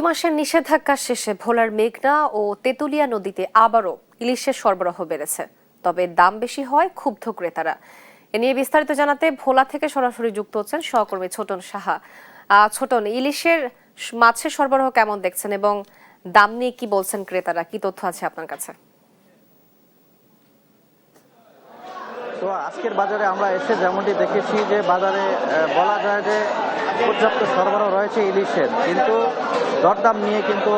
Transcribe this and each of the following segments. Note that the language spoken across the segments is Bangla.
2 মাসের নিষেধাজ্ঞা শেষে ভোলার মেঘনা ও তেঁতুলিয়া নদীতে আবারও ইলিশের সরবরাহ বেড়েছে, তবে দাম বেশি হয় ক্ষুব্ধ ক্রেতারা। এ নিয়ে বিস্তারিত জানাতে ভোলা থেকে সরাসরি যুক্ত হচ্ছেন সহকর্মী ছোটন সাহা। ছোটন, মাছের সরবরাহ কেমন দেখছেন এবং দাম নিয়ে কি বলছেন ক্রেতারা, কি তথ্য আছে আপনার কাছে? তো আজকের বাজারে আমরা এসে যেমনটি দেখেছি যে বাজারে বলা যায় যে পর্যাপ্ত সরবরাহ রয়েছে ইলিশের, কিন্তু দরদাম নিয়ে কিন্তু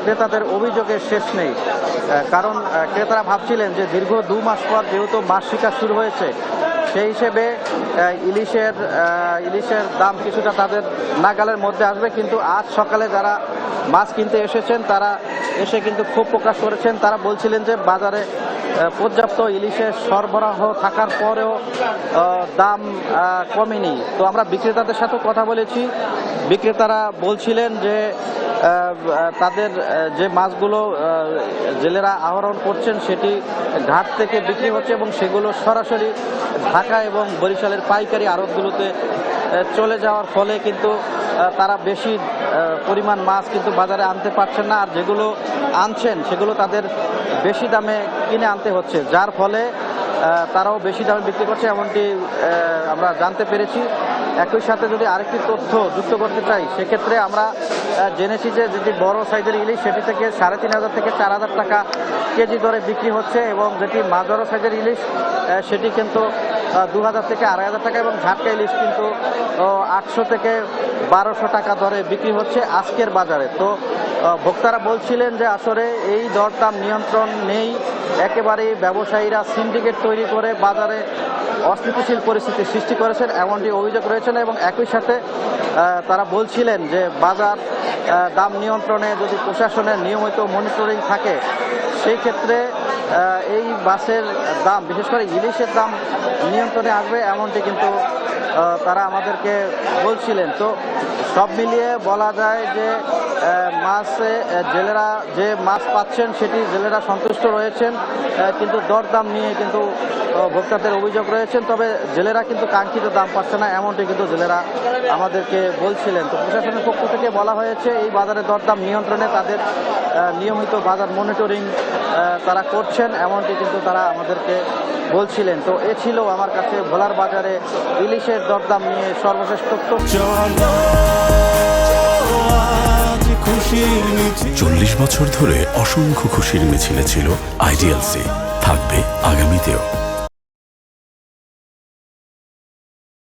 ক্রেতাদের অভিযোগের শেষ নেই। কারণ ক্রেতারা ভাবছিলেন যে দীর্ঘ 2 মাস পর যেহেতু মাছ শিকার শুরু হয়েছে, সেই হিসেবে ইলিশের দাম কিছুটা তাদের নাগালের মধ্যে আসবে। কিন্তু আজ সকালে যারা মাছ কিনতে এসেছেন তারা এসে কিন্তু ক্ষোভ প্রকাশ করেছেন। তারা বলছিলেন যে বাজারে পর্যাপ্ত ইলিশের সরবরাহ থাকার পরেও দাম কমেনি। তো আমরা বিক্রেতাদের সাথে কথা বলেছি, বিক্রেতারা বলছিলেন যে তাদের যে মাছগুলো জেলেরা আহরণ করছেন সেটি ঘাট থেকে বিক্রি হচ্ছে এবং সেগুলো সরাসরি ঢাকা এবং বরিশালের পাইকারি আড়তগুলোতে চলে যাওয়ার ফলে কিন্তু তারা বেশি পরিমাণ মাছ কিন্তু বাজারে আনতে পারছেন না, আর যেগুলো আনছেন সেগুলো তাদের বেশি দামে কিনে আনতে হচ্ছে, যার ফলে তারাও বেশি দামে বিক্রি করছে, এমনটি আমরা জানতে পেরেছি। একই সাথে যদি আরেকটি তথ্য যুক্ত করতে চাই, সেক্ষেত্রে আমরা জেনেছি যে যেটি বড় সাইজের ইলিশ সেটি থেকে 3,500 থেকে 4,000 টাকা কেজি দরে বিক্রি হচ্ছে, এবং যেটি মাঝারো সাইজের ইলিশ সেটি কিন্তু 2,000 থেকে 2,500 টাকা, এবং ঝাটকা ইলিশ কিন্তু 800 থেকে 1,200 টাকা দরে বিক্রি হচ্ছে আজকের বাজারে। তো ভোক্তারা বলছিলেন যে আসলে এই দরদাম নিয়ন্ত্রণ নেই, একেবারেই ব্যবসায়ীরা সিন্ডিকেট তৈরি করে বাজারে অস্থিতিশীল পরিস্থিতি সৃষ্টি করেছেন, এমনটি অভিযোগ রয়েছেন। এবং একই সাথে তারা বলছিলেন যে বাজার দাম নিয়ন্ত্রণে যদি প্রশাসনের নিয়মিত মনিটরিং থাকে, সেই ক্ষেত্রে এই মাছের দাম, বিশেষ করে ইলিশের দাম নিয়ন্ত্রণে আসবে, এমনটি কিন্তু তারা আমাদেরকে বলছিলেন। তো সব মিলিয়ে বলা যায় যে মাছে জেলেরা যে মাছ পাচ্ছেন সেটি জেলেরা সন্তুষ্ট রয়েছেন, কিন্তু দরদাম নিয়ে কিন্তু ভোক্তাদের অভিযোগ রয়েছেন। তবে জেলেরা কিন্তু কাঙ্ক্ষিত দাম পাচ্ছে না, এমনটি কিন্তু জেলেরা আমাদেরকে বলছিলেন। তো প্রশাসনের পক্ষ থেকে বলা হয়েছে এই বাজারে দরদাম নিয়ন্ত্রণে তাদের নিয়মিত বাজার মনিটরিং তারা করছেন, এমনটি কিন্তু তারা আমাদেরকে বলছিলেন। তো এ ছিল আমার কাছে ভোলার বাজারে ইলিশের দরদাম নিয়ে সর্বশেষ তথ্য। 40 বছর ধরে অসংখ্য খুশির মিছিলে ছিল আইডিএলসি, থাকবে আগামীতেও।